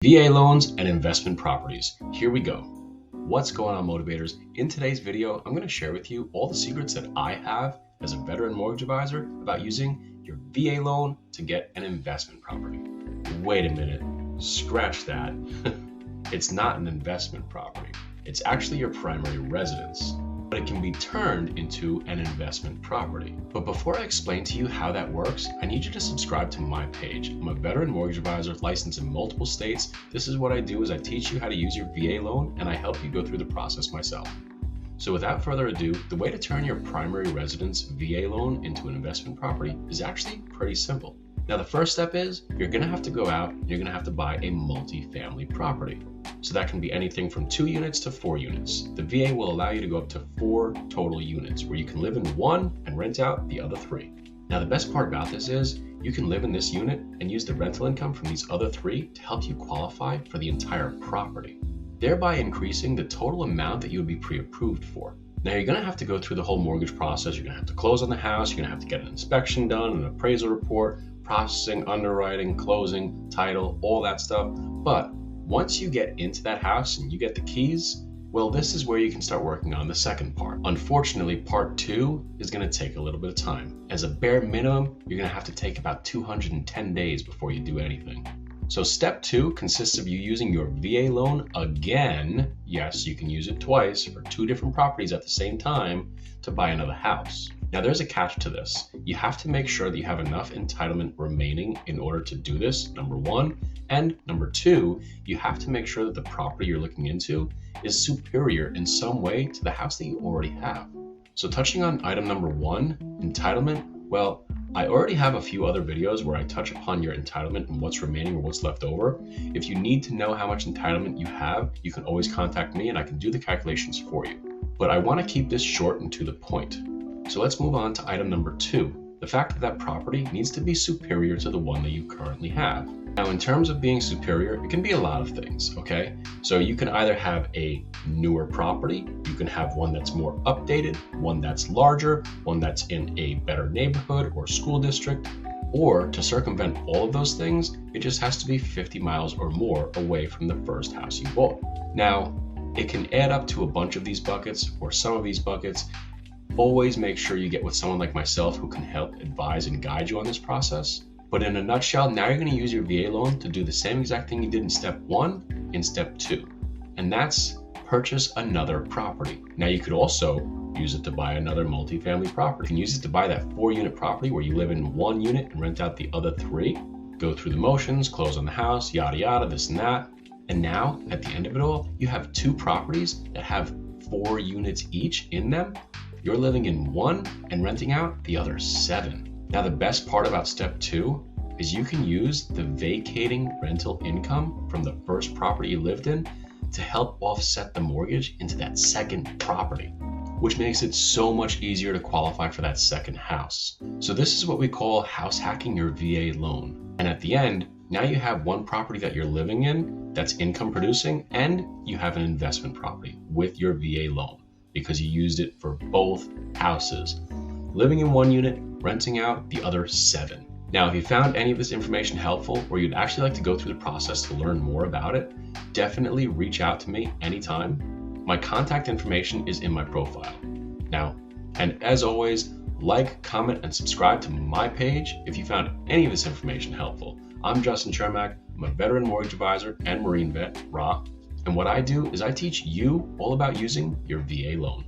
VA loans and investment properties. Here we go. What's going on, motivators? In today's video, I'm going to share with you all the secrets that I have as a veteran mortgage advisor about using your VA loan to get an investment property. Wait a minute, scratch that. It's not an investment property. It's actually your primary residence, but it can be turned into an investment property. But before I explain to you how that works, I need you to subscribe to my page. I'm a veteran mortgage advisor licensed in multiple states. This is what I do is I teach you how to use your VA loan and I help you go through the process myself. So without further ado, the way to turn your primary residence VA loan into an investment property is actually pretty simple. Now the first step is you're gonna have to go out and you're gonna have to buy a multi-family property. So that can be anything from 2 units to 4 units. The VA will allow you to go up to 4 total units where you can live in one and rent out the other 3. Now the best part about this is you can live in this unit and use the rental income from these other 3 to help you qualify for the entire property, thereby increasing the total amount that you would be pre-approved for. Now you're gonna have to go through the whole mortgage process. You're gonna have to close on the house. You're gonna have to get an inspection done, an appraisal report, processing, underwriting, closing, title, all that stuff. But once you get into that house and you get the keys, well, this is where you can start working on the second part. Unfortunately, part 2 is going to take a little bit of time. As a bare minimum, you're going to have to take about 210 days before you do anything. So step 2 consists of you using your VA loan again. Yes, you can use it twice for 2 different properties at the same time to buy another house. Now there's a catch to this. You have to make sure that you have enough entitlement remaining in order to do this, number 1. And number 2, you have to make sure that the property you're looking into is superior in some way to the house that you already have. So touching on item number 1, entitlement, well, I already have a few other videos where I touch upon your entitlement and what's remaining or what's left over. If you need to know how much entitlement you have, you can always contact me and I can do the calculations for you. But I want to keep this short and to the point. So let's move on to item number 2. The fact that that property needs to be superior to the one that you currently have. Now, in terms of being superior, it can be a lot of things, okay? So you can either have a newer property, you can have one that's more updated, one that's larger, one that's in a better neighborhood or school district, or to circumvent all of those things, it just has to be 50 miles or more away from the first house you bought. Now, it can add up to a bunch of these buckets or some of these buckets. Always make sure you get with someone like myself who can help advise and guide you on this process. But in a nutshell, now you're going to use your VA loan to do the same exact thing you did in step 1 in step 2. And that's purchase another property. Now you could also use it to buy another multifamily property. You can use it to buy that 4-unit property where you live in 1 unit and rent out the other 3. Go through the motions, close on the house, yada yada, this and that. And now at the end of it all, you have 2 properties that have 4 units each in them. You're living in 1 and renting out the other 7. Now the best part about step 2 is you can use the vacating rental income from the first property you lived in to help offset the mortgage into that second property, which makes it so much easier to qualify for that second house. So this is what we call house hacking your VA loan. And at the end, now you have 1 property that you're living in that's income producing and you have an investment property with your VA loan because you used it for both houses. Living in 1 unit, renting out the other 7. Now, if you found any of this information helpful or you'd actually like to go through the process to learn more about it, definitely reach out to me anytime. My contact information is in my profile. Now, and as always, like, comment, and subscribe to my page if you found any of this information helpful. I'm Chermak. I'm a veteran mortgage advisor and Marine vet, RA. And what I do is I teach you all about using your VA loan.